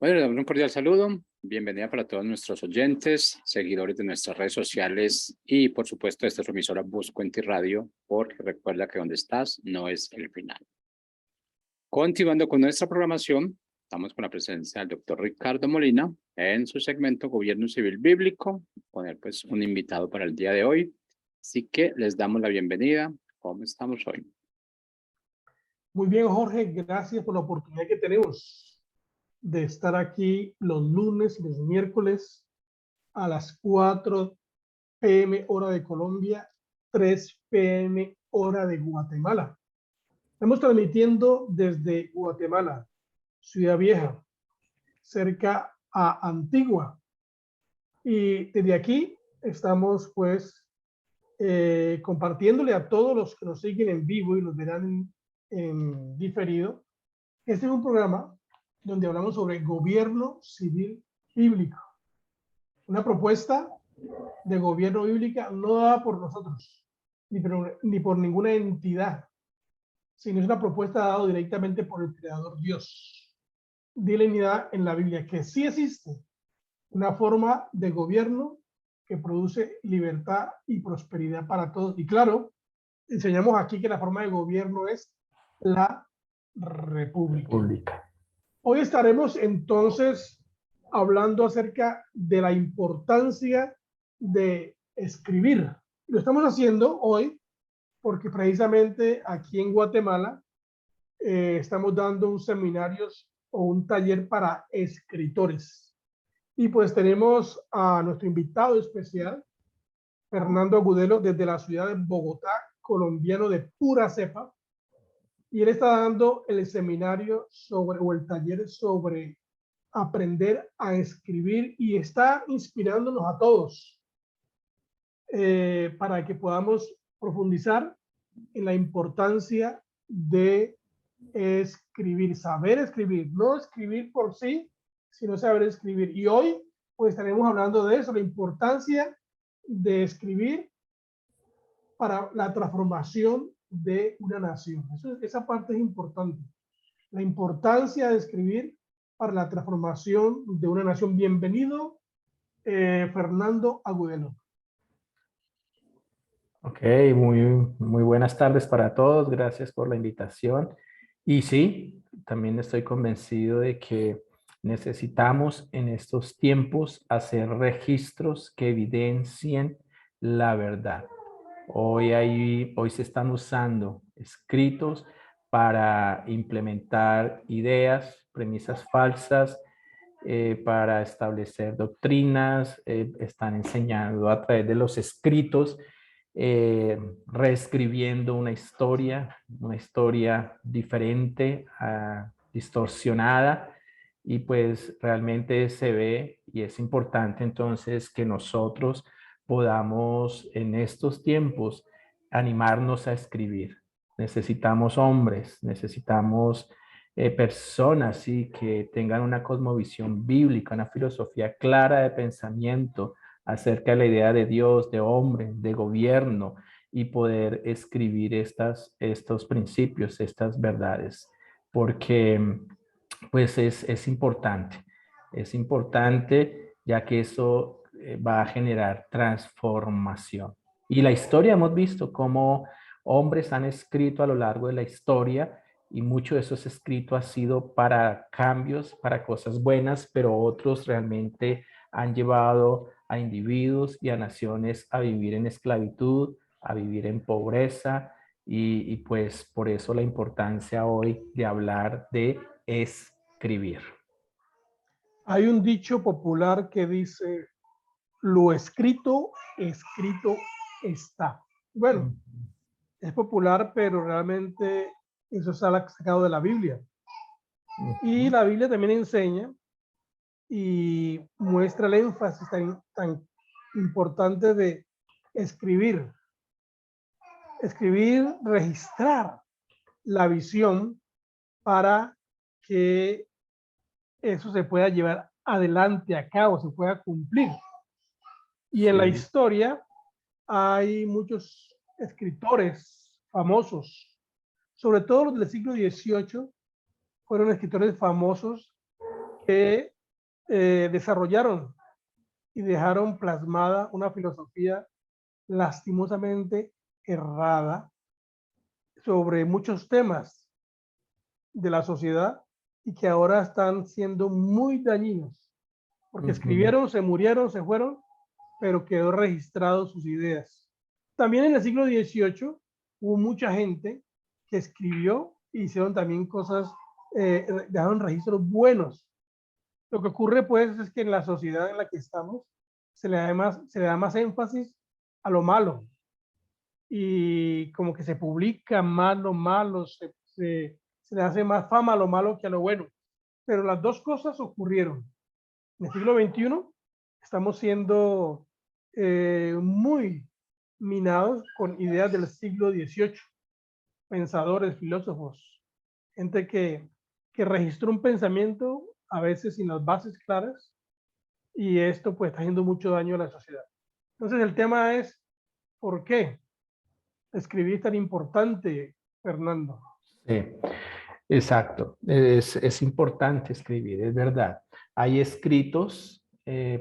Bueno, le damos un cordial saludo. Bienvenida para todos nuestros oyentes, seguidores de nuestras redes sociales y, por supuesto, de esta emisora Buscuenti Radio, porque recuerda que donde estás no es el final. Continuando con nuestra programación, estamos con la presencia del doctor Ricardo Molina en su segmento Gobierno Civil Bíblico, con él pues un invitado para el día de hoy. Así que les damos la bienvenida. ¿Cómo estamos hoy? Muy bien, Jorge, gracias por la oportunidad que tenemos de estar aquí los lunes y los miércoles a las 4 p.m. hora de Colombia, 3 p.m. hora de Guatemala. Estamos transmitiendo desde Guatemala, Ciudad Vieja, cerca a Antigua. Y desde aquí estamos pues compartiéndole a todos los que nos siguen en vivo y los verán en diferido. Este es un programa donde hablamos sobre gobierno civil bíblico. Una propuesta de gobierno bíblica no dada por nosotros, ni por ninguna entidad, sino es una propuesta dada directamente por el Creador Dios. Delineada en la Biblia que sí existe una forma de gobierno que produce libertad y prosperidad para todos. Y claro, enseñamos aquí que la forma de gobierno es la república. Hoy estaremos entonces hablando acerca de la importancia de escribir. Lo estamos haciendo hoy porque precisamente aquí en Guatemala estamos dando un seminario o un taller para escritores. Y pues tenemos a nuestro invitado especial, Fernando Agudelo, desde la ciudad de Bogotá, colombiano de pura cepa. Y él está dando el seminario sobre, o el taller sobre aprender a escribir y está inspirándonos a todos para que podamos profundizar en la importancia de escribir, saber escribir, no escribir por sí, sino saber escribir. Y hoy pues estaremos hablando de eso, la importancia de escribir para la transformación de una nación. Esa parte es importante. La importancia de escribir para la transformación de una nación. Bienvenido, Fernando Agudelo. Ok, muy buenas tardes para todos. Gracias por la invitación. Y sí, también estoy convencido de que necesitamos en estos tiempos hacer registros que evidencien la verdad. Hoy se están usando escritos para implementar ideas, premisas falsas, para establecer doctrinas, están enseñando a través de los escritos, reescribiendo una historia diferente, distorsionada, y pues realmente se ve y es importante entonces que nosotros podamos en estos tiempos animarnos a escribir. Necesitamos hombres, necesitamos personas sí, que tengan una cosmovisión bíblica, una filosofía clara de pensamiento acerca de la idea de Dios, de hombre, de gobierno, y poder escribir estos principios, estas verdades, porque pues es importante ya que eso va a generar transformación. Y la historia hemos visto cómo hombres han escrito a lo largo de la historia y mucho de esos escritos ha sido para cambios, para cosas buenas, pero otros realmente han llevado a individuos y a naciones a vivir en esclavitud, a vivir en pobreza, y pues por eso la importancia hoy de hablar de escribir. Hay un dicho popular que dice, lo escrito, escrito está. Bueno, es popular, pero realmente eso es sacado de la Biblia. Y la Biblia también enseña y muestra el énfasis tan importante de escribir. Escribir, registrar la visión para que eso se pueda llevar adelante a cabo, se pueda cumplir. Y en la historia hay muchos escritores famosos, sobre todo los del siglo XVIII, fueron escritores famosos que desarrollaron y dejaron plasmada una filosofía lastimosamente errada sobre muchos temas de la sociedad y que ahora están siendo muy dañinos, porque escribieron, se murieron, se fueron, pero quedó registrado sus ideas. También en el siglo XVIII hubo mucha gente que escribió e hicieron también cosas, dejaron registros buenos. Lo que ocurre pues es que en la sociedad en la que estamos se le da más énfasis a lo malo y como que se publica más lo malo, se le hace más fama a lo malo que a lo bueno. Pero las dos cosas ocurrieron. En el siglo XXI estamos siendo muy minados con ideas del siglo XVIII, pensadores, filósofos, gente que registró un pensamiento a veces sin las bases claras y esto pues está haciendo mucho daño a la sociedad. Entonces el tema es, ¿por qué escribir es tan importante, Fernando? Sí, exacto. Es importante escribir, es verdad. Hay escritos,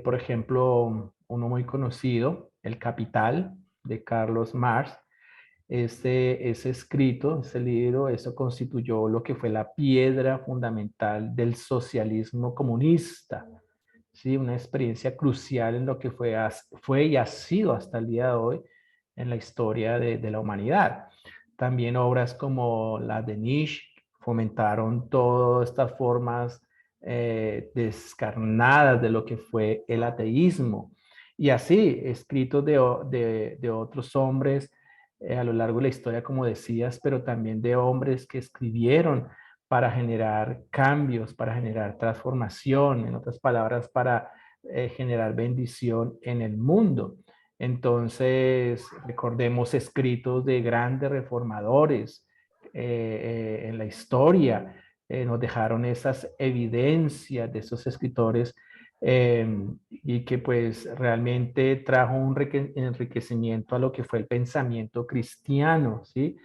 por ejemplo, uno muy conocido, El Capital, de Carlos Marx. Ese escrito, ese libro, eso constituyó lo que fue la piedra fundamental del socialismo comunista. Sí, una experiencia crucial en lo que fue y ha sido hasta el día de hoy en la historia de la humanidad. También obras como la de Nietzsche fomentaron todas estas formas descarnadas de lo que fue el ateísmo. Y así, escritos de otros hombres a lo largo de la historia, como decías, pero también de hombres que escribieron para generar cambios, para generar transformación, en otras palabras, para generar bendición en el mundo. Entonces, recordemos escritos de grandes reformadores en la historia, nos dejaron esas evidencias de esos escritores y que pues realmente trajo un enriquecimiento a lo que fue el pensamiento cristiano, ¿sí?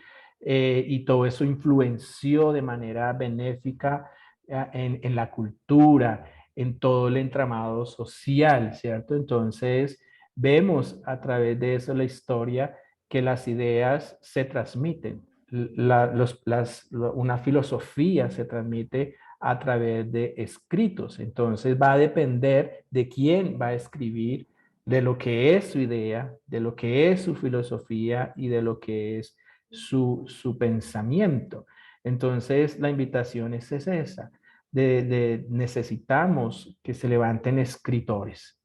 Y todo eso influenció de manera benéfica en la cultura, en todo el entramado social, ¿cierto? Entonces, vemos a través de eso la historia que las ideas se transmiten, una filosofía se transmite a través de escritos. Entonces va a depender de quién va a escribir, de lo que es su idea, de lo que es su filosofía y de lo que es su pensamiento. Entonces la invitación es esa. Necesitamos que se levanten escritores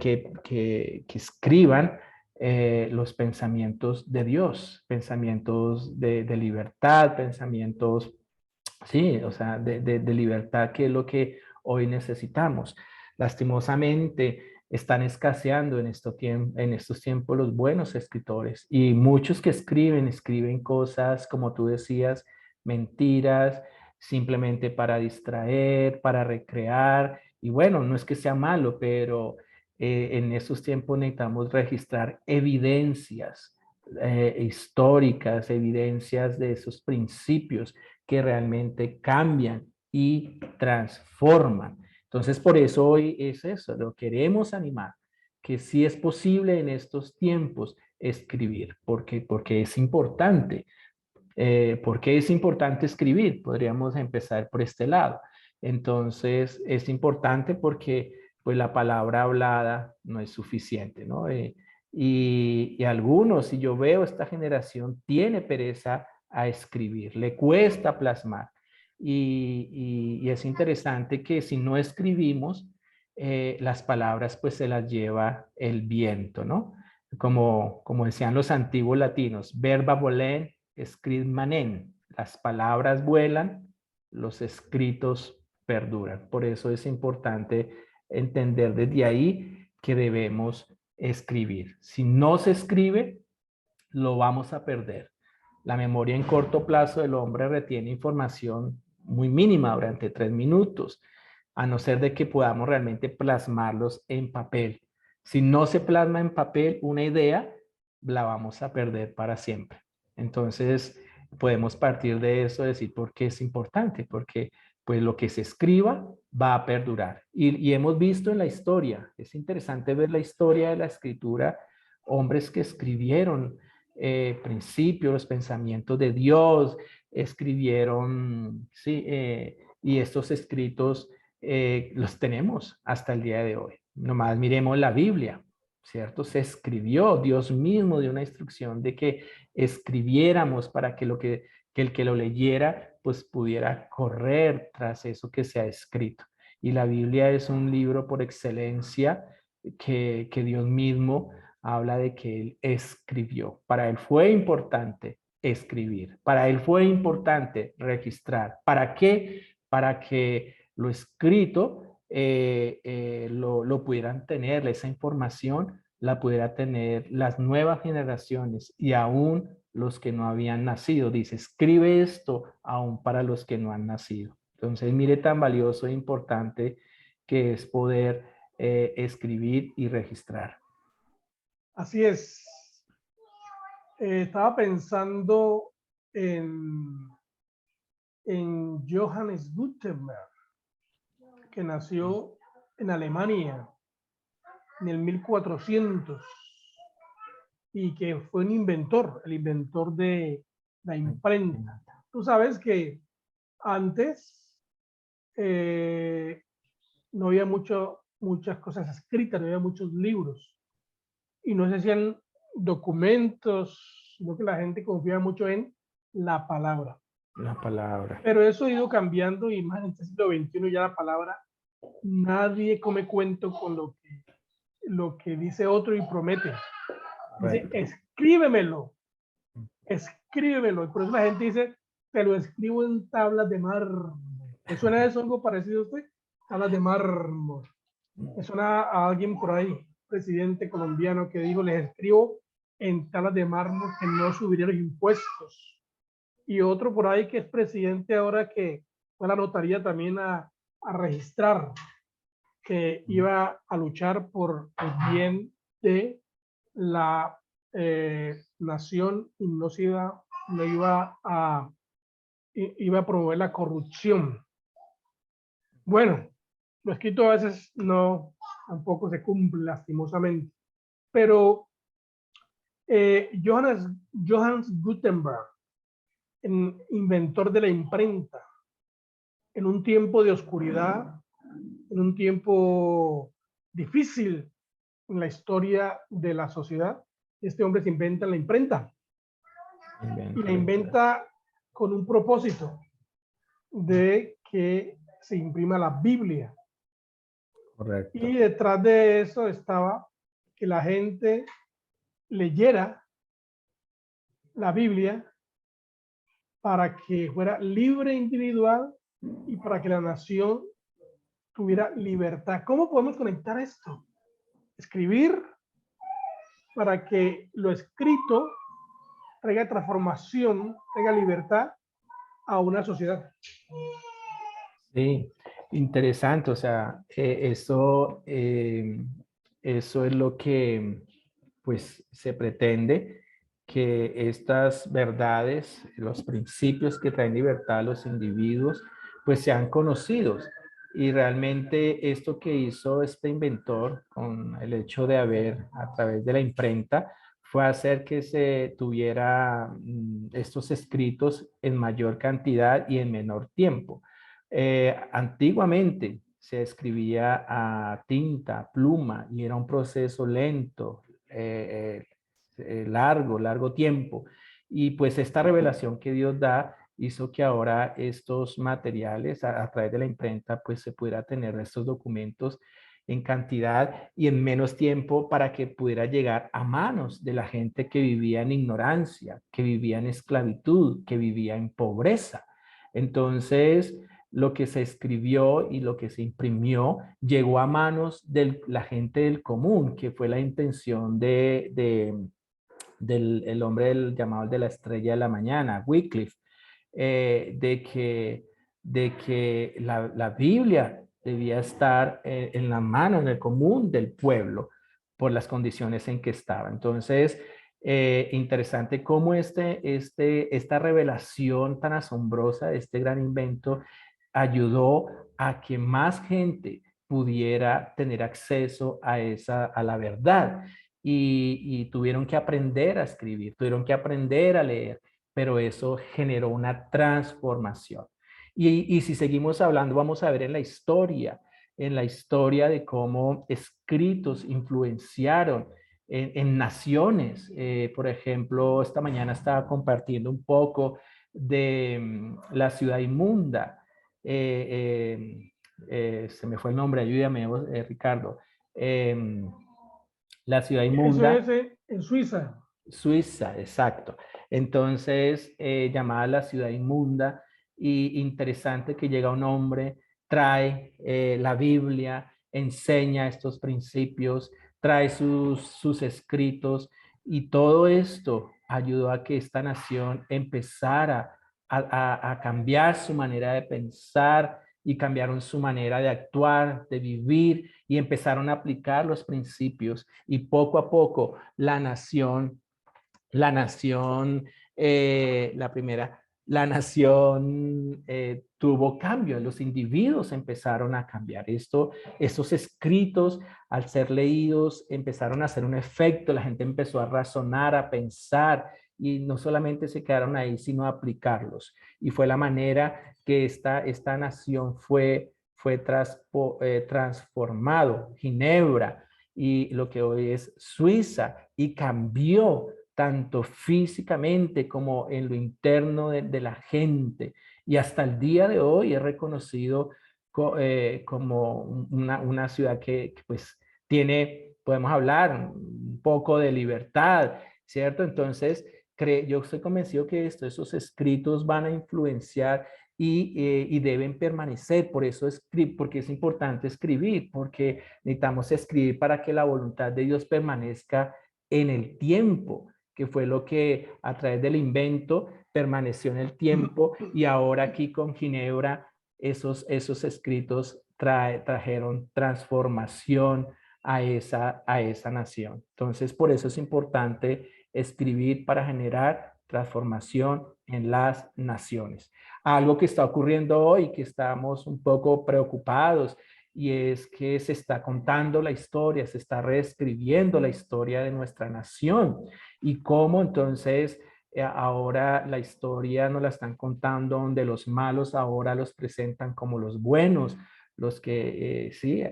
que escriban los pensamientos de Dios, pensamientos de libertad, pensamientos, sí, o sea, de libertad, que es lo que hoy necesitamos. Lastimosamente, están escaseando en estos tiempos los buenos escritores y muchos que escriben cosas, como tú decías, mentiras, simplemente para distraer, para recrear. Y bueno, no es que sea malo, pero en estos tiempos necesitamos registrar evidencias históricas, evidencias de esos principios que realmente cambian y transforman. Entonces, por eso hoy es eso, lo queremos animar, que sí es posible en estos tiempos escribir, porque es importante. ¿Por qué es importante escribir? Podríamos empezar por este lado. Entonces, es importante porque pues, la palabra hablada no es suficiente, ¿no? Y algunos, si yo veo esta generación, tiene pereza a escribir, le cuesta plasmar. Y es interesante que si no escribimos, las palabras pues se las lleva el viento, ¿no? Como decían los antiguos latinos, verba voler, script manen. Las palabras vuelan, los escritos perduran. Por eso es importante entender desde ahí que debemos escribir. Si no se escribe, lo vamos a perder. La memoria en corto plazo del hombre retiene información muy mínima durante 3 minutos, a no ser de que podamos realmente plasmarlos en papel. Si no se plasma en papel una idea, la vamos a perder para siempre. Entonces, podemos partir de eso, decir por qué es importante, porque pues lo que se escriba va a perdurar. Y hemos visto en la historia, es interesante ver la historia de la escritura, hombres que escribieron principios, los pensamientos de Dios, escribieron, sí, y estos escritos los tenemos hasta el día de hoy. Nomás miremos la Biblia, ¿cierto? Se escribió, Dios mismo dio una instrucción de que escribiéramos para que el que lo leyera pues pudiera correr tras eso que se ha escrito. Y la Biblia es un libro por excelencia que Dios mismo habla de que Él escribió. Para Él fue importante escribir. Para Él fue importante registrar. ¿Para qué? Para que lo escrito lo pudieran tener, esa información la pudiera tener las nuevas generaciones y aún los que no habían nacido. Dice, escribe esto aún para los que no han nacido. Entonces, mire tan valioso e importante que es poder escribir y registrar. Así es. Estaba pensando en Johannes Gutenberg, que nació en Alemania en el 1400 y que fue un inventor, el inventor de la imprenta. Tú sabes que antes no había muchas cosas escritas, no había muchos libros y no se hacían documentos, sino que la gente confiaba mucho en la palabra. La palabra. Pero eso ha ido cambiando y más en este siglo XXI ya la palabra, nadie come cuento con lo que dice otro y promete. Dice, escríbemelo. Y por eso la gente dice, te lo escribo en tablas de mármol. ¿Me suena eso algo parecido a usted? Tablas de mármol. Me suena a alguien por ahí, presidente colombiano, que dijo, les escribo en tablas de mármol que no subiría los impuestos. Y otro por ahí que es presidente ahora que fue a la notaría también a registrar que iba a luchar por el bien de la nación y no iba a promover la corrupción. Bueno, lo escrito a veces no, tampoco se cumple lastimosamente, pero Johannes Gutenberg, inventor de la imprenta, en un tiempo de oscuridad, en un tiempo difícil en la historia de la sociedad, este hombre se inventa la imprenta. Y la inventa con un propósito de que se imprima la Biblia. Correcto. Y detrás de eso estaba que la gente leyera la Biblia para que fuera libre individual y para que la nación tuviera libertad. ¿Cómo podemos conectar esto? Escribir para que lo escrito traiga transformación, traiga libertad a una sociedad. Sí, interesante. O sea, eso es lo que pues se pretende, que estas verdades, los principios que traen libertad a los individuos, pues sean conocidos. Y realmente esto que hizo este inventor con el hecho de haber a través de la imprenta fue hacer que se tuviera estos escritos en mayor cantidad y en menor tiempo. Antiguamente se escribía a tinta, pluma, y era un proceso lento, largo tiempo. Y pues esta revelación que Dios da hizo que ahora estos materiales a través de la imprenta pues se pudiera tener estos documentos en cantidad y en menos tiempo para que pudiera llegar a manos de la gente que vivía en ignorancia, que vivía en esclavitud, que vivía en pobreza. Entonces, lo que se escribió y lo que se imprimió llegó a manos de la gente del común, que fue la intención del hombre llamado de la estrella de la mañana, Wycliffe, de que la Biblia debía estar en la mano, en el común del pueblo, por las condiciones en que estaba. Entonces, interesante cómo esta revelación tan asombrosa, este gran invento, ayudó a que más gente pudiera tener acceso a la verdad. Y tuvieron que aprender a escribir, tuvieron que aprender a leer, pero eso generó una transformación. Y si seguimos hablando, vamos a ver en la historia de cómo escritos influenciaron en naciones. Por ejemplo, esta mañana estaba compartiendo un poco de La ciudad inmunda. Se me fue el nombre, ayúdame, Ricardo. La ciudad Eso inmunda. es en Suiza. Suiza, exacto. Entonces, llamada La ciudad inmunda, y interesante que llega un hombre, trae la Biblia, enseña estos principios, trae sus escritos, y todo esto ayudó a que esta nación empezara a cambiar su manera de pensar, y cambiaron su manera de actuar, de vivir, y empezaron a aplicar los principios, y poco a poco la primera, la nación tuvo cambio, los individuos empezaron a cambiar. Estos escritos, al ser leídos, empezaron a hacer un efecto, la gente empezó a razonar, a pensar, y no solamente se quedaron ahí, sino a aplicarlos. Y fue la manera que esta nación fue transformado. Ginebra, y lo que hoy es Suiza, y cambió tanto físicamente como en lo interno de la gente. Y hasta el día de hoy es reconocido como una ciudad que pues tiene, podemos hablar un poco de libertad, ¿cierto? Entonces, yo estoy convencido que esos escritos van a influenciar y deben permanecer. Por eso porque es importante escribir, porque necesitamos escribir para que la voluntad de Dios permanezca en el tiempo, que fue lo que a través del invento permaneció en el tiempo, y ahora aquí con Ginebra esos escritos trajeron transformación a esa nación. Entonces, por eso es importante escribir para generar transformación en las naciones. Algo que está ocurriendo hoy, que estamos un poco preocupados, y es que se está contando la historia, se está reescribiendo la historia de nuestra nación, y cómo entonces ahora la historia nos la están contando, donde los malos ahora los presentan como los buenos, los que sí,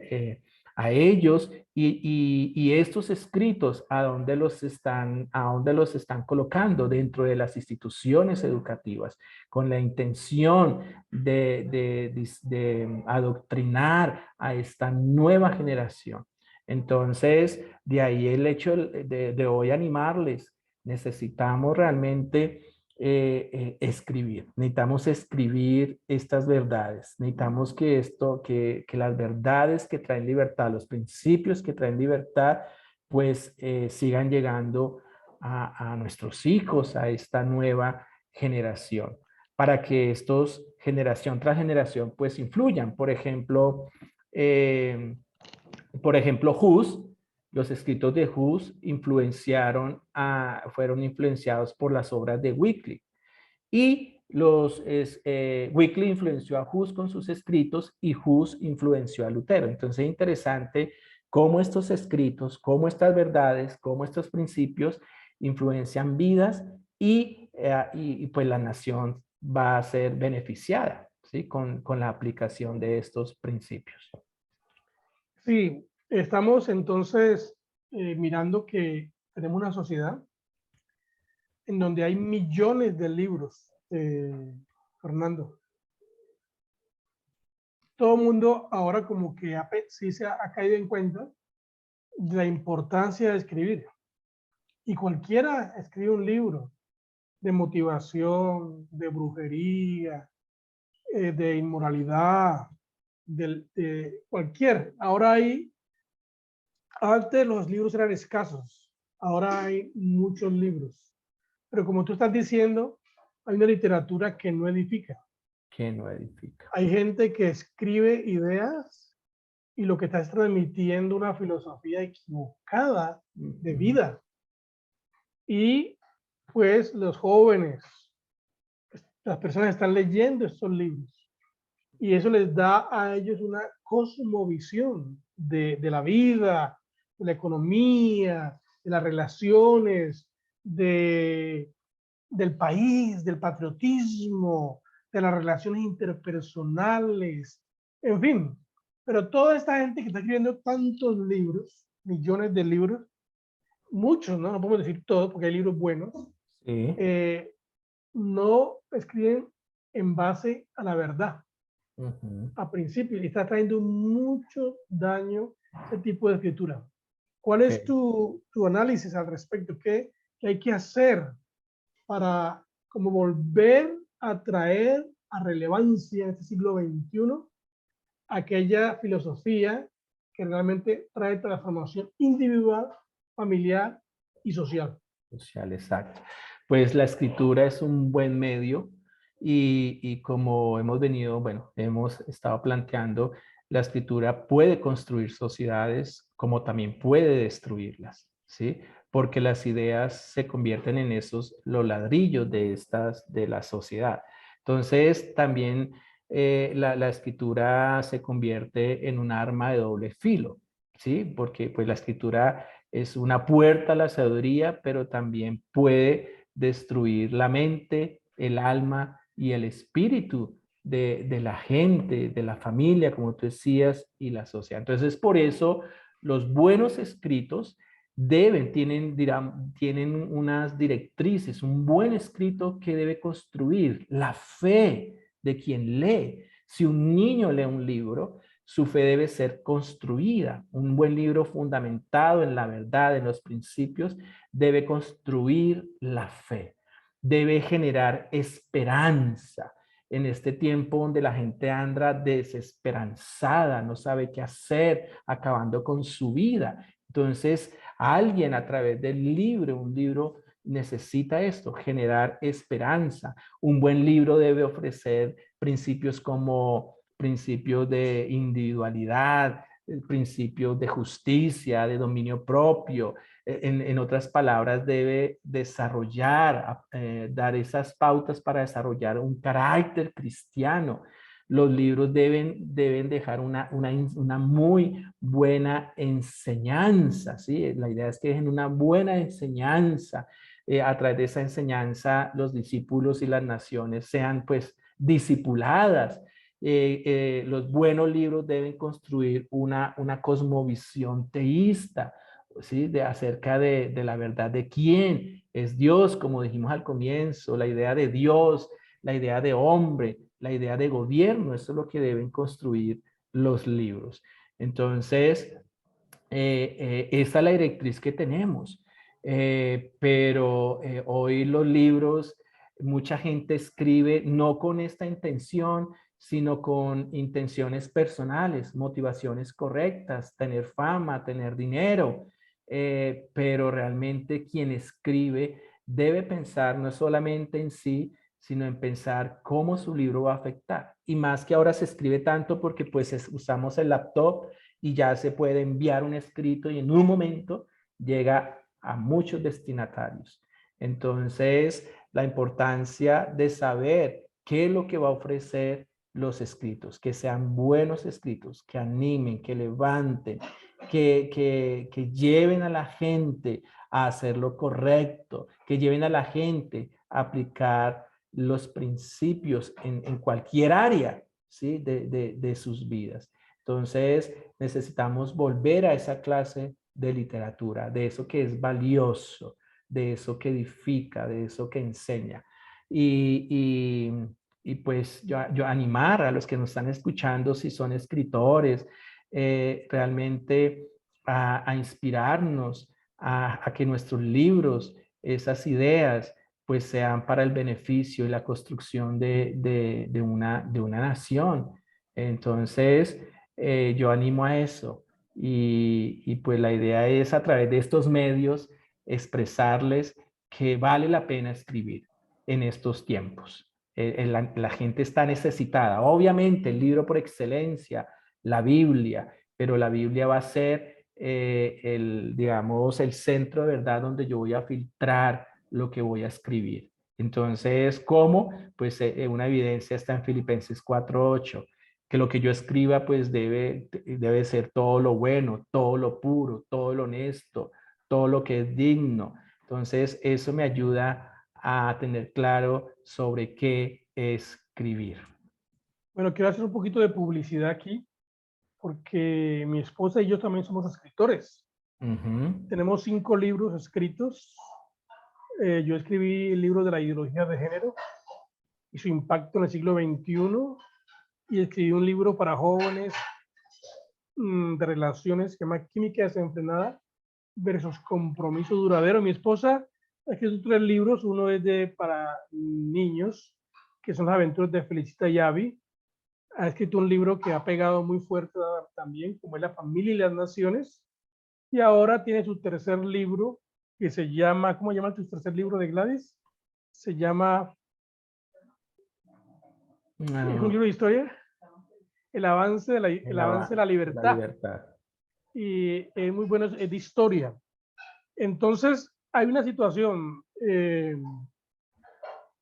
a ellos, y estos escritos a dónde los están colocando dentro de las instituciones educativas, con la intención de adoctrinar a esta nueva generación. Entonces, de ahí el hecho de hoy animarles. Necesitamos realmente escribir. Necesitamos escribir estas verdades. Necesitamos que las verdades que traen libertad, los principios que traen libertad, pues sigan llegando a nuestros hijos, a esta nueva generación, para que estos, generación tras generación, pues influyan. Por ejemplo, Hus, los escritos de Hus fueron influenciados por las obras de Wycliffe. Y Wycliffe influenció a Hus con sus escritos, y Hus influenció a Lutero. Entonces es interesante cómo estos escritos, cómo estas verdades, cómo estos principios influencian vidas, y pues la nación va a ser beneficiada, ¿sí? con la aplicación de estos principios. Sí, estamos entonces mirando que tenemos una sociedad en donde hay millones de libros, Fernando. Todo el mundo ahora como que sí se ha caído en cuenta de la importancia de escribir. Y cualquiera escribe un libro de motivación, de brujería, de inmoralidad, de cualquier. Antes los libros eran escasos, ahora hay muchos libros. Pero como tú estás diciendo, hay una literatura que no edifica. Que no edifica. Hay gente que escribe ideas y lo que está es transmitiendo una filosofía equivocada de vida. Y pues los jóvenes, las personas están leyendo estos libros Y eso les da a ellos una cosmovisión de la vida, de la economía, de las relaciones, del país, del patriotismo, de las relaciones interpersonales, en fin. Pero toda esta gente que está escribiendo tantos libros, millones de libros, muchos, ¿no? No podemos decir todos porque hay libros buenos, Sí. no escriben en base a la verdad Ujú. a principio y está trayendo mucho daño ese tipo de escritura. ¿Cuál es Sí. tu análisis al respecto? ¿Qué hay que hacer para como volver a traer a relevancia en este siglo XXI aquella filosofía que realmente trae transformación individual, familiar y social? Social, exacto. Pues la escritura es un buen medio y como hemos venido, bueno, hemos estado planteando, la escritura puede construir sociedades como también puede destruirlas, ¿sí? Porque las ideas se convierten en esos, los ladrillos de la sociedad. Entonces, también la escritura se convierte en un arma de doble filo, ¿sí? Porque pues la escritura es una puerta a la sabiduría, pero también puede destruir la mente, el alma y el espíritu de la gente, de la familia, como tú decías, y la sociedad. Entonces, por eso los buenos escritos tienen unas directrices, un buen escrito que debe construir la fe de quien lee. Si un niño lee un libro, su fe debe ser construida. Un buen libro fundamentado en la verdad, en los principios, debe construir la fe. Debe generar esperanza en este tiempo donde la gente anda desesperanzada, no sabe qué hacer, acabando con su vida. Entonces, alguien a través del libro, un libro necesita esto, generar esperanza. Un buen libro debe ofrecer principios como principios de individualidad, principios de justicia, de dominio propio. En otras palabras, debe desarrollar, dar esas pautas para desarrollar un carácter cristiano. Los libros deben dejar una muy buena enseñanza, ¿sí? La idea es que dejen una buena enseñanza. A través de esa enseñanza, los discípulos y las naciones sean pues discipuladas. Los buenos libros deben construir una cosmovisión teísta, ¿sí? Acerca de la verdad de quién es Dios, como dijimos al comienzo, la idea de Dios, la idea de hombre, la idea de gobierno, eso es lo que deben construir los libros. Entonces, esa es la directriz que tenemos. Pero hoy los libros, mucha gente escribe no con esta intención, sino con intenciones personales, motivaciones correctas, tener fama, tener dinero. Pero realmente quien escribe debe pensar no solamente en sí, sino en pensar cómo su libro va a afectar. Y más que ahora se escribe tanto porque pues usamos el laptop y ya se puede enviar un escrito y en un momento llega a muchos destinatarios. Entonces, la importancia de saber qué es lo que va a ofrecer los escritos, que sean buenos escritos, que animen, que levanten, que lleven a la gente a hacer lo correcto, que lleven a la gente a aplicar los principios en cualquier área, ¿sí? de sus vidas. Entonces, necesitamos volver a esa clase de literatura, de eso que es valioso, de eso que edifica, de eso que enseña. Y pues yo animar a los que nos están escuchando, si son escritores, realmente a inspirarnos a que nuestros libros, esas ideas, pues sean para el beneficio y la construcción de una nación. Entonces, yo animo a eso y pues la idea es a través de estos medios expresarles que vale la pena escribir en estos tiempos. La gente está necesitada. Obviamente, el libro por excelencia, la Biblia, pero la Biblia va a ser digamos, el centro de verdad donde yo voy a filtrar lo que voy a escribir. Entonces, ¿cómo? Pues una evidencia está en Filipenses 4:8. que lo que yo escriba pues debe ser todo lo bueno, todo lo puro, todo lo honesto, todo lo que es digno. Entonces, eso me ayuda a tener claro sobre qué escribir. Bueno, quiero hacer un poquito de publicidad aquí, porque mi esposa y yo también somos escritores. Tenemos 5 libros escritos. Yo escribí el libro de la ideología de género y su impacto en el siglo XXI, y escribí un libro para jóvenes de relaciones que se llama Química Desenfrenada versus Compromiso Duradero. Mi esposa ha escrito 3 libros. Uno es para niños, que son las aventuras de Felicita y Abby. Ha escrito un libro que ha pegado muy fuerte también, como es La Familia y las Naciones. Y ahora tiene su tercer libro, que se llama, ¿cómo llama tu tercer libro de Gladys? Se llama, es un libro de historia, El avance de la La libertad. libertad. Y es muy bueno, es de historia. Entonces, hay una situación,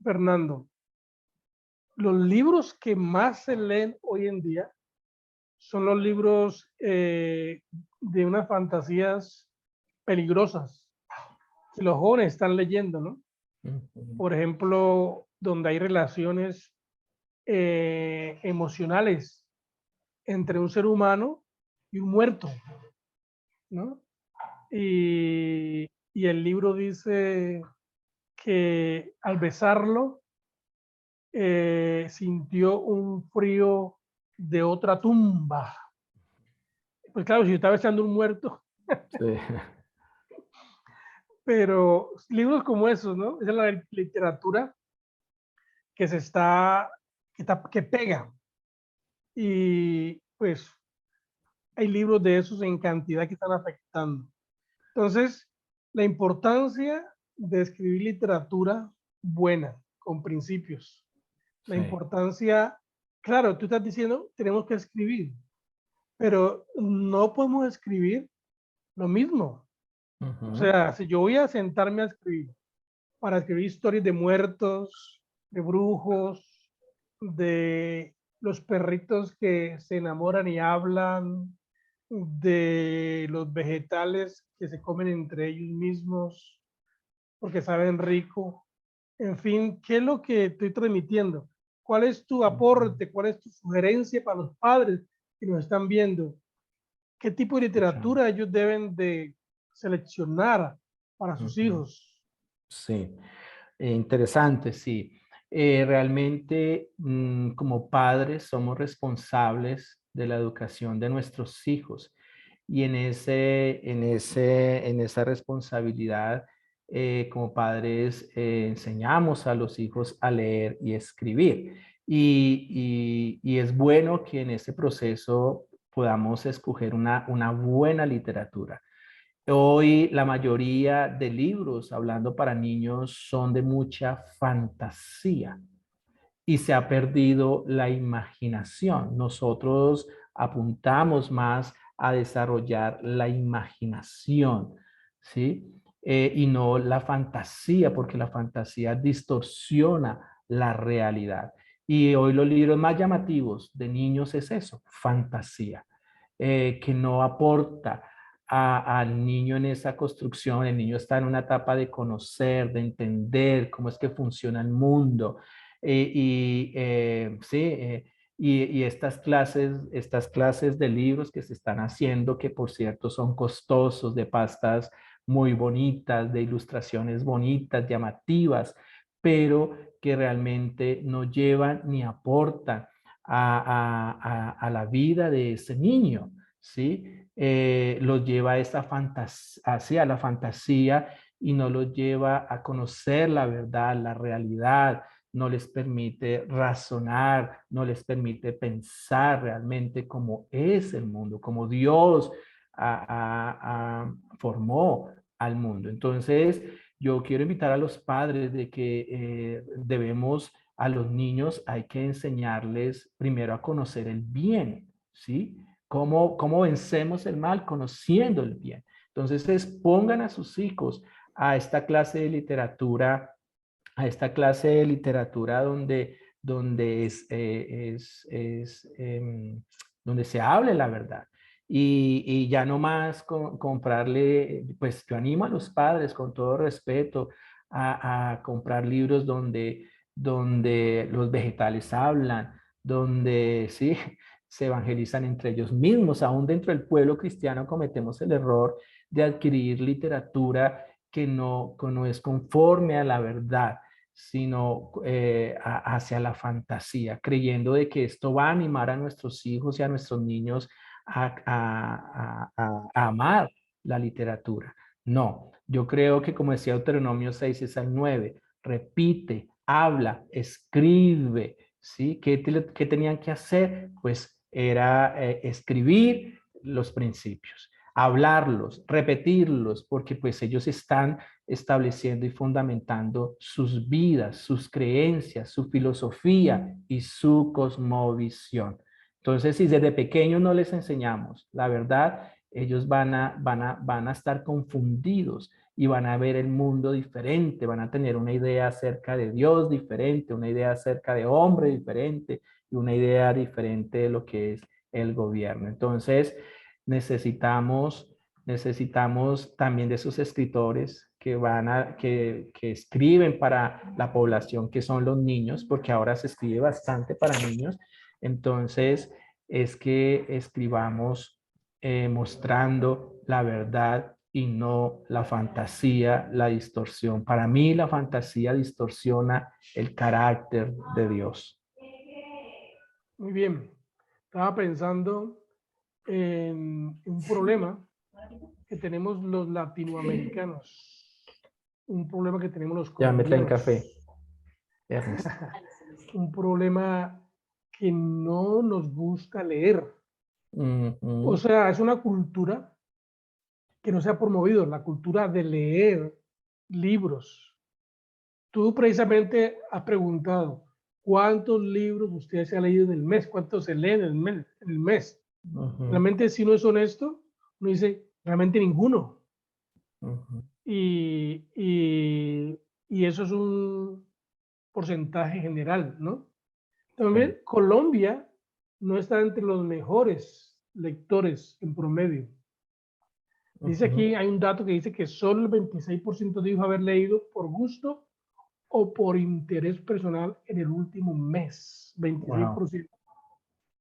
Fernando. Los libros que más se leen hoy en día son los libros de unas fantasías peligrosas que los jóvenes están leyendo, ¿no? Por ejemplo, donde hay relaciones emocionales entre un ser humano y un muerto, ¿no? Y el libro dice que al besarlo sintió un frío de otra tumba. Pues claro, si está besando un muerto. Sí. Pero libros como esos, ¿no? Esa es la literatura que que pega. Y pues hay libros de esos en cantidad que están afectando. Entonces, la importancia de escribir literatura buena, con principios. La Sí. importancia, claro, tú estás diciendo, tenemos que escribir, pero no podemos escribir lo mismo. O sea, si yo voy a sentarme a escribir, para escribir historias de muertos, de brujos, de los perritos que se enamoran y hablan, de los vegetales que se comen entre ellos mismos porque saben rico. En fin, ¿qué es lo que estoy transmitiendo? ¿Cuál es tu aporte? ¿Cuál es tu sugerencia para los padres que nos están viendo? ¿Qué tipo de literatura ellos deben de seleccionar para sus hijos? Sí, interesante, sí. Realmente, como padres somos responsables de la educación de nuestros hijos, y en esa responsabilidad, como padres, enseñamos a los hijos a leer y escribir. Y es bueno que en ese proceso podamos escoger una buena literatura. Hoy la mayoría de libros hablando para niños son de mucha fantasía y se ha perdido la imaginación. Nosotros apuntamos más a desarrollar la imaginación, ¿sí? Y no la fantasía, porque la fantasía distorsiona la realidad. Y hoy los libros más llamativos de niños es eso, fantasía, que no aporta al niño en esa construcción. El niño está en una etapa de conocer, de entender cómo es que funciona el mundo. Sí, y estas clases de libros que se están haciendo, que por cierto son costosos, de pastas muy bonitas, de ilustraciones bonitas, llamativas, pero que realmente no llevan ni aportan a la vida de ese niño, ¿sí? Los lleva a esa fantasía, hacia la fantasía, y no los lleva a conocer la verdad, la realidad. No les permite razonar, no les permite pensar realmente cómo es el mundo, cómo Dios formó al mundo. Entonces, yo quiero invitar a los padres de que debemos, a los niños hay que enseñarles primero a conocer el bien, ¿sí? ¿Cómo vencemos el mal? Conociendo el bien. Entonces, expongan a sus hijos a esta clase de literatura, donde donde se hable la verdad. Y ya no más comprarle, pues yo animo a los padres con todo respeto a comprar libros donde los vegetales hablan, donde sí, se evangelizan entre ellos mismos. Aún dentro del pueblo cristiano cometemos el error de adquirir literatura que no es conforme a la verdad, sino hacia la fantasía, creyendo de que esto va a animar a nuestros hijos y a nuestros niños a amar la literatura. No, yo creo que como decía Deuteronomio 6 al 9, repite, habla, escribe, ¿sí? ¿Qué tenían que hacer? Pues era escribir los principios, hablarlos, repetirlos, porque pues ellos están estableciendo y fundamentando sus vidas, sus creencias, su filosofía y su cosmovisión. Entonces, si desde pequeños no les enseñamos la verdad, ellos van a estar confundidos y van a ver el mundo diferente, van a tener una idea acerca de Dios diferente, una idea acerca de hombre diferente y una idea diferente de lo que es el gobierno. Entonces, necesitamos también de esos escritores que escriben para la población, que son los niños, porque ahora se escribe bastante para niños. Entonces, es que escribamos mostrando la verdad y no la fantasía, la distorsión. Para mí, la fantasía distorsiona el carácter de Dios. Muy bien. Estaba pensando en un problema que tenemos los latinoamericanos, un problema que tenemos los Ya me traen colombianos, café. Ernest. un problema que no nos gusta leer. O sea, es una cultura que no se ha promovido, la cultura de leer libros. Tú precisamente has preguntado, ¿cuántos libros usted se ha leído en el mes? ¿Cuántos se leen en el mes? Realmente, si uno es honesto, uno dice, realmente ninguno. Y eso es un porcentaje general, ¿no? También Colombia no está entre los mejores lectores en promedio. Dice aquí, hay un dato que dice que solo el 26% dijo haber leído por gusto o por interés personal en el último mes. 26%.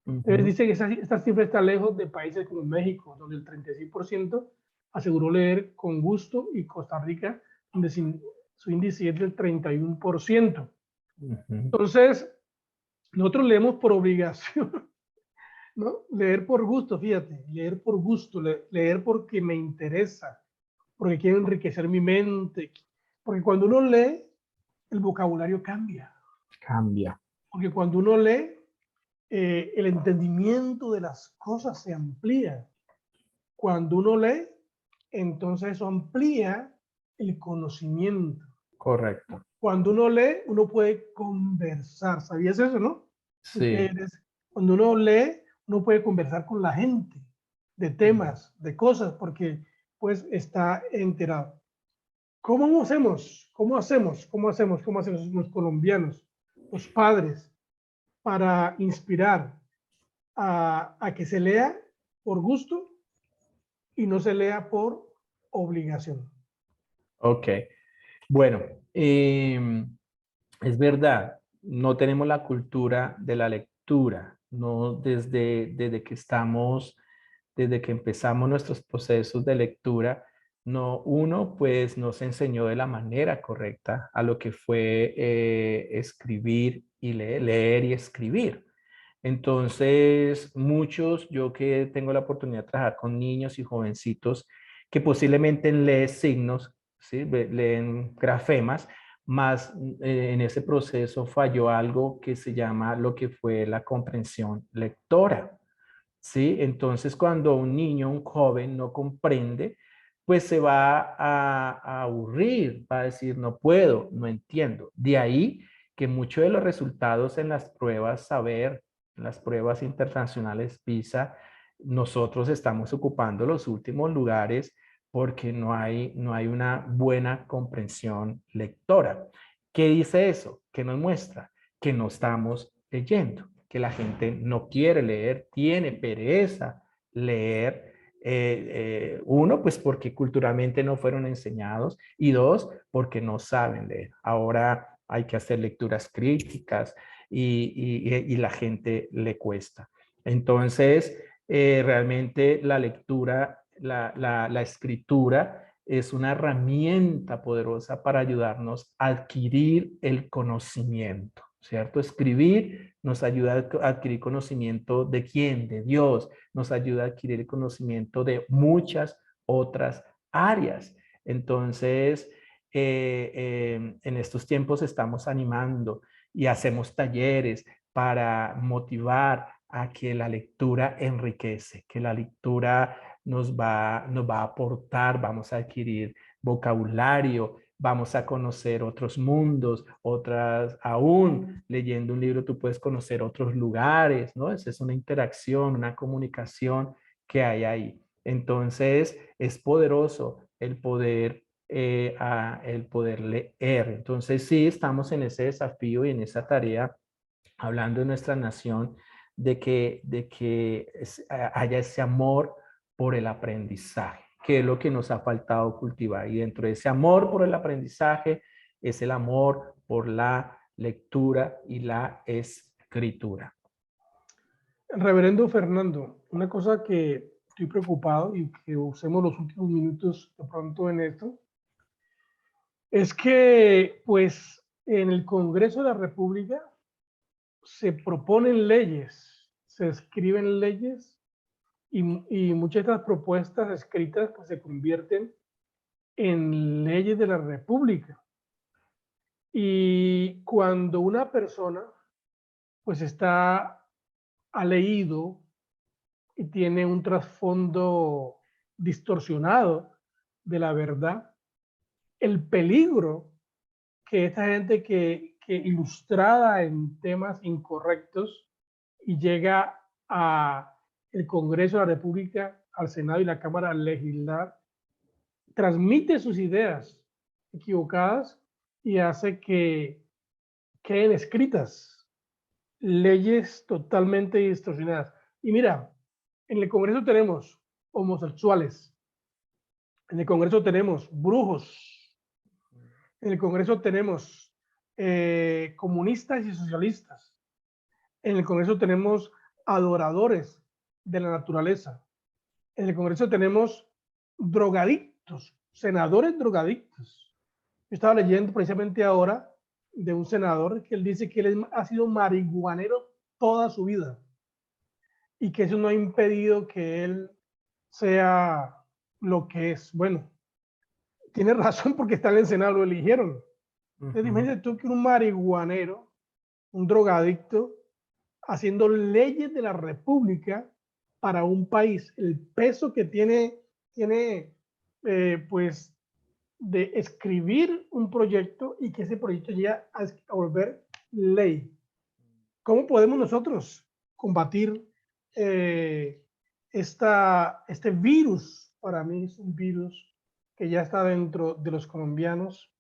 Wow. Entonces dice que esta cifra está lejos de países como México, donde el 36% aseguró leer con gusto, y Costa Rica, donde su índice es del 31%. Entonces, nosotros leemos por obligación, ¿no? Leer por gusto, fíjate, leer por gusto, leer porque me interesa, porque quiero enriquecer mi mente, porque cuando uno lee, el vocabulario cambia. Cambia. Porque cuando uno lee, el entendimiento de las cosas se amplía. Cuando uno lee, entonces eso amplía el conocimiento. Correcto. Cuando uno lee, uno puede conversar. ¿Sabías eso, no? Sí. Cuando uno lee, uno puede conversar con la gente de temas, de cosas, porque pues está enterado. ¿Cómo hacemos? ¿Cómo hacemos los colombianos, los padres, para inspirar a que se lea por gusto y no se lea por obligación? Ok. Bueno, es verdad, no tenemos la cultura de la lectura, no desde que empezamos nuestros procesos de lectura, no, uno pues nos enseñó de la manera correcta a lo que fue escribir y leer y escribir. Entonces, muchos, yo que tengo la oportunidad de trabajar con niños y jovencitos que posiblemente leen signos, ¿sí? Leen grafemas, más en ese proceso falló algo que se llama lo que fue la comprensión lectora, ¿sí? Entonces, cuando un niño, un joven no comprende, pues se va a aburrir, va a decir, no puedo, no entiendo. De ahí que muchos de los resultados en las pruebas saber, en las pruebas internacionales PISA, nosotros estamos ocupando los últimos lugares porque no hay una buena comprensión lectora. ¿Qué dice eso? ¿Qué nos muestra? que no estamos leyendo, que la gente no quiere leer, tiene pereza leer. Uno, pues porque culturalmente no fueron enseñados, y dos, porque no saben leer. Ahora hay que hacer lecturas críticas y la gente le cuesta. Entonces, realmente la lectura, la escritura es una herramienta poderosa para ayudarnos a adquirir el conocimiento, ¿cierto? Escribir nos ayuda a adquirir conocimiento de quién, de Dios, nos ayuda a adquirir el conocimiento de muchas otras áreas. Entonces, en estos tiempos estamos animando y hacemos talleres para motivar a que la lectura enriquece, que la lectura nos va a aportar, vamos a adquirir vocabulario, vamos a conocer otros mundos, aún leyendo un libro tú puedes conocer otros lugares, ¿no? Esa es una interacción, una comunicación que hay ahí. Entonces, es poderoso el poder leer. Entonces, sí, estamos en ese desafío y en esa tarea, hablando de nuestra nación, de que haya ese amor por el aprendizaje, que es lo que nos ha faltado cultivar. Y dentro de ese amor por el aprendizaje es el amor por la lectura y la escritura. Reverendo Fernando, una cosa que estoy preocupado y que usemos los últimos minutos de pronto en esto, es que pues en el Congreso de la República se proponen leyes, se escriben leyes y muchas de las propuestas escritas pues, se convierten en leyes de la República. Y cuando una persona pues ha leído y tiene un trasfondo distorsionado de la verdad, el peligro que esta gente que ilustrada en temas incorrectos y llega a el Congreso de la República, al Senado y la Cámara a legislar, transmite sus ideas equivocadas y hace que queden escritas leyes totalmente distorsionadas. Y mira, en el Congreso tenemos homosexuales, en el Congreso tenemos brujos, en el Congreso tenemos comunistas y socialistas, en el Congreso tenemos adoradores de la naturaleza, en el Congreso tenemos drogadictos, senadores drogadictos. Yo estaba leyendo precisamente ahora de un senador que él dice que él ha sido marihuanero toda su vida y que eso no ha impedido que él sea lo que es. Bueno, tiene razón porque está en el Senado, lo eligieron. Entonces, imagínate tú que un marihuanero, un drogadicto, haciendo leyes de la República para un país, el peso que tiene pues, de escribir un proyecto y que ese proyecto llegue a volver ley. ¿Cómo podemos nosotros combatir este virus? Para mí es un virus que ya está dentro de los colombianos,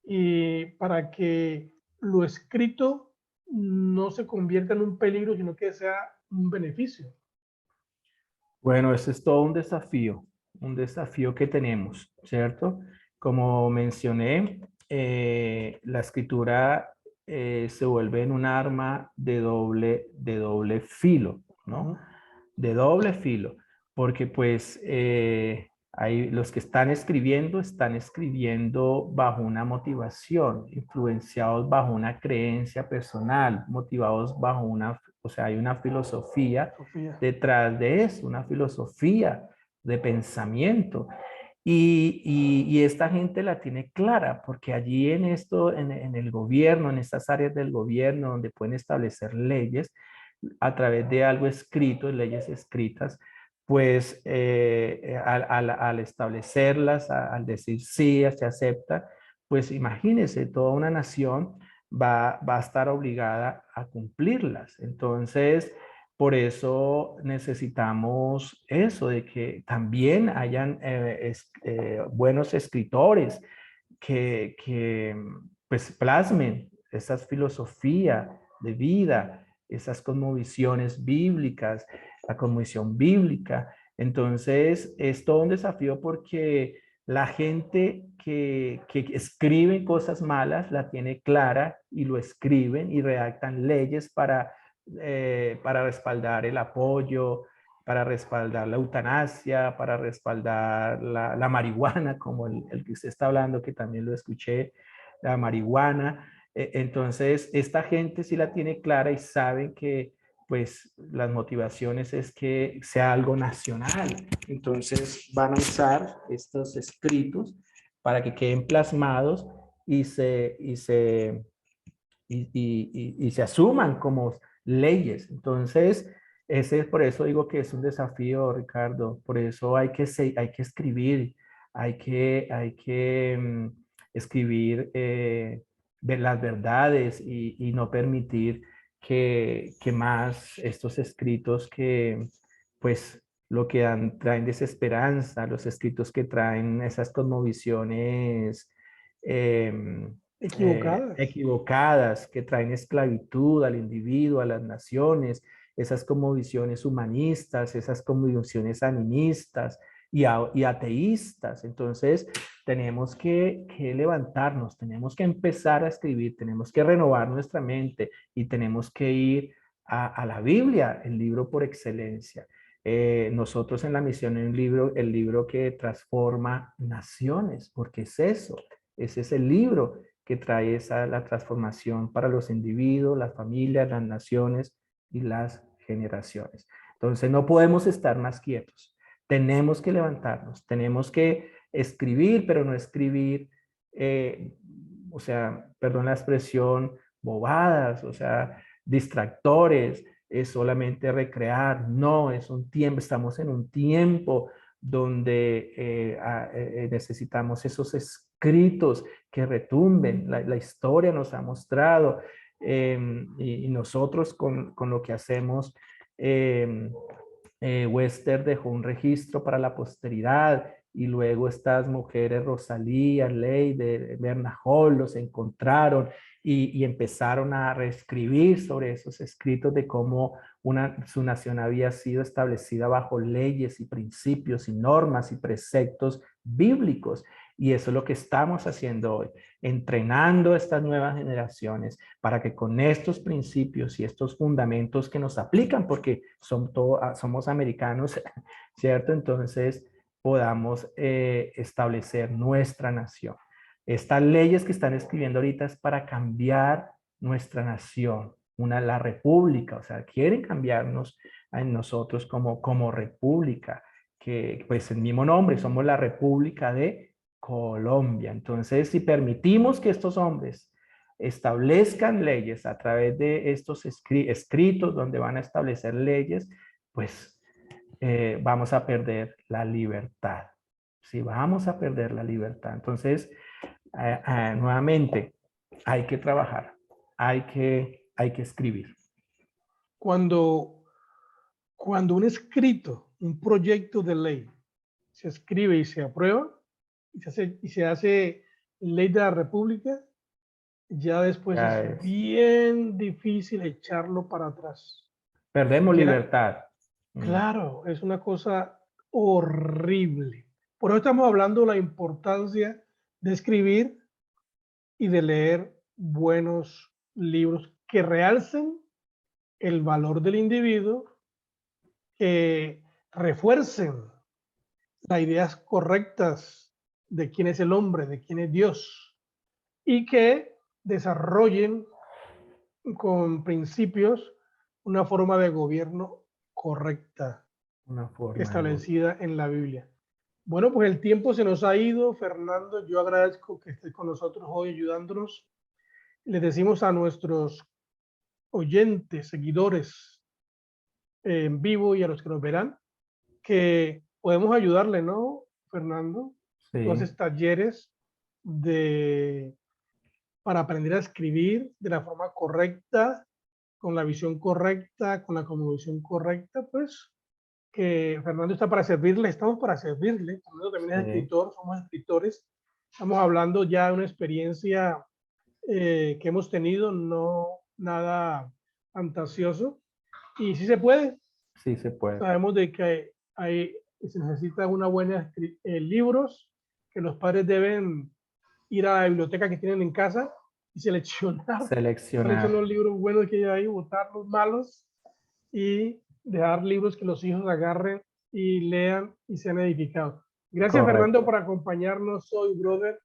y para que lo escrito no se convierta en un peligro, sino que sea un beneficio. Bueno, ese es todo un desafío que tenemos, ¿cierto? Como mencioné, la escritura se vuelve en un arma de doble filo, ¿no? De doble filo, porque pues los que están escribiendo bajo una motivación, influenciados bajo una creencia personal, motivados bajo o sea, hay una filosofía detrás de eso, una filosofía de pensamiento. Y esta gente la tiene clara, porque allí en el gobierno, en estas áreas del gobierno donde pueden establecer leyes a través de algo escrito, leyes escritas, pues al establecerlas, al decir sí, se acepta, pues imagínense, toda una nación va a estar obligada a cumplirlas. Entonces, por eso necesitamos eso, de que también hayan buenos escritores que pues plasmen esas filosofías de vida, esas cosmovisiones bíblicas, la cosmovisión bíblica. Entonces, es todo un desafío porque la gente que escribe cosas malas la tiene clara y lo escriben y redactan leyes para respaldar el apoyo, para respaldar la eutanasia, para respaldar la marihuana, como el que usted está hablando, que también lo escuché, la marihuana. Entonces, esta gente sí la tiene clara y saben que pues las motivaciones es que sea algo nacional. Entonces van a usar estos escritos para que queden plasmados y se asuman como leyes. Entonces, por eso digo que es un desafío, Ricardo. Por eso hay que escribir, hay que escribir las verdades y no permitir que más estos escritos que, pues, lo que traen desesperanza, los escritos que traen esas cosmovisiones Equivocadas. equivocadas, que traen esclavitud al individuo, a las naciones, esas cosmovisiones humanistas, esas cosmovisiones animistas y ateístas. Entonces, tenemos que levantarnos, tenemos que empezar a escribir, tenemos que renovar nuestra mente y tenemos que ir a la Biblia, el libro por excelencia. Nosotros en la misión, el libro que transforma naciones, porque es eso, ese es el libro que trae la transformación para los individuos, las familias, las naciones y las generaciones. Entonces no podemos estar más quietos, tenemos que levantarnos, tenemos que escribir, pero no escribir, o sea, perdón la expresión, bobadas, o sea, distractores, es solamente recrear, no, es un tiempo, estamos en un tiempo donde necesitamos esos escritos que retumben, la historia nos ha mostrado y nosotros con lo que hacemos, Wester dejó un registro para la posteridad y luego estas mujeres, Rosalía, Leide, Berna Hall, los encontraron y empezaron a reescribir sobre esos escritos de cómo su nación había sido establecida bajo leyes y principios y normas y preceptos bíblicos. Y eso es lo que estamos haciendo hoy, entrenando a estas nuevas generaciones para que con estos principios y estos fundamentos que nos aplican, porque somos americanos, ¿cierto? Entonces podamos establecer nuestra nación. Estas leyes que están escribiendo ahorita es para cambiar nuestra nación, la república, o sea, quieren cambiarnos a nosotros como república, que pues el mismo nombre, somos la República de Colombia. Entonces, si permitimos que estos hombres establezcan leyes a través de estos escritos donde van a establecer leyes, pues vamos a perder la libertad. Sí, vamos a perder la libertad. Entonces, nuevamente, hay que trabajar, hay que escribir. Cuando un escrito, un proyecto de ley se escribe y se aprueba y se hace ley de la República, ya después es bien difícil echarlo para atrás. Perdemos libertad. Claro, es una cosa horrible. Por eso estamos hablando de la importancia de escribir y de leer buenos libros que realcen el valor del individuo, que refuercen las ideas correctas de quién es el hombre, de quién es Dios, y que desarrollen con principios una forma de gobierno correcta, establecida en la Biblia. Bueno, pues el tiempo se nos ha ido, Fernando. Yo agradezco que estés con nosotros hoy ayudándonos. Les decimos a nuestros oyentes, seguidores en vivo y a los que nos verán, que podemos ayudarle, ¿no, Fernando? Sí. Tú haces talleres para aprender a escribir de la forma correcta, con la visión correcta, con la cosmovisión correcta, pues que Fernando está para servirle, estamos para servirle. Fernando también es escritor, somos escritores. Estamos hablando ya de una experiencia que hemos tenido, no nada fantasioso. Y sí se puede. Sí se puede. Sabemos de que se necesita una buena libros, que los padres deben ir a la biblioteca que tienen en casa y seleccionar cuáles son Seleccionar. los libros buenos que hay ahí, botar los malos y dejar libros que los hijos agarren y lean y sean edificados. Gracias, Fernando, Correcto. por acompañarnos hoy, brother.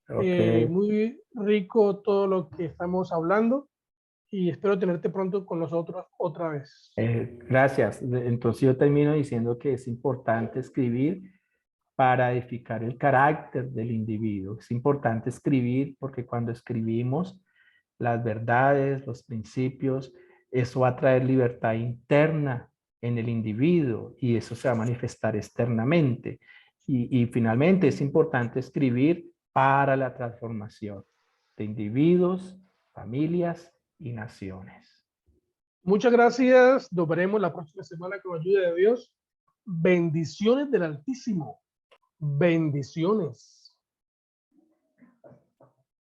Ok. Muy rico todo lo que estamos hablando y espero tenerte pronto con nosotros otra vez. Gracias. Entonces yo termino diciendo que es importante escribir para edificar el carácter del individuo. Es importante escribir porque cuando escribimos las verdades, los principios, eso va a traer libertad interna en el individuo y eso se va a manifestar externamente. Y finalmente es importante escribir para la transformación de individuos, familias y naciones. Muchas gracias. Nos veremos la próxima semana con la ayuda de Dios. Bendiciones del Altísimo. Bendiciones.